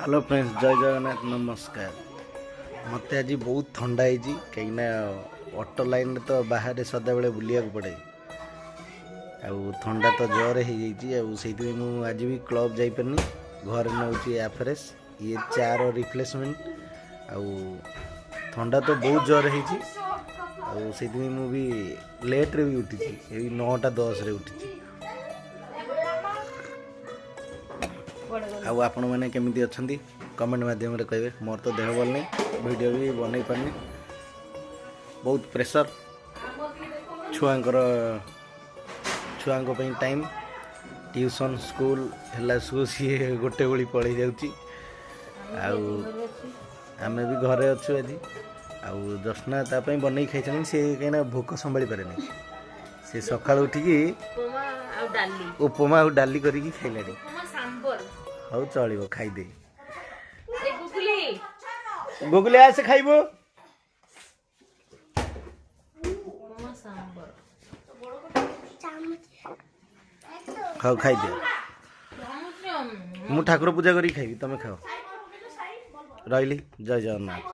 Hello friends जय जगन्नाथ नमस्कार। मत आज बहुत ठंडा है कहीं ऑटो लाइन तो बाहर सदा बेले बुलिया पड़े ठंडा तो जोर हो आज भी क्लब जापारनी घर नौ एफ्रेश ये चार रिप्लेसमेंट ठंडा तो बहुत जोर हो भी लेट रे भी उठी 9:10 रे उठी आपण मैंने केमिति अच्छंती कमेंट माध्यम रे कहबे। मोर तो देह भल नहीं वीडियो भी बनै पारनी बहुत प्रेशर छुआंको पई टाइम ट्यूशन स्कूल हला सु सी गोटे गोली पड़े जाउची आमे भी घरे अच्छु आज जस्ना तापई बनै खाइछन से कहिना भूख संभाली पारे नहीं से सकाळ उठिकी उपमा और डाली करिकी खाइलानी हौ चलिबो खाइदे गुगली आसे खाइबो खाओ खाइदे मु ठाकुर पूजा करी खाइबी तमे खाओ रहिली जय जगन्नाथ।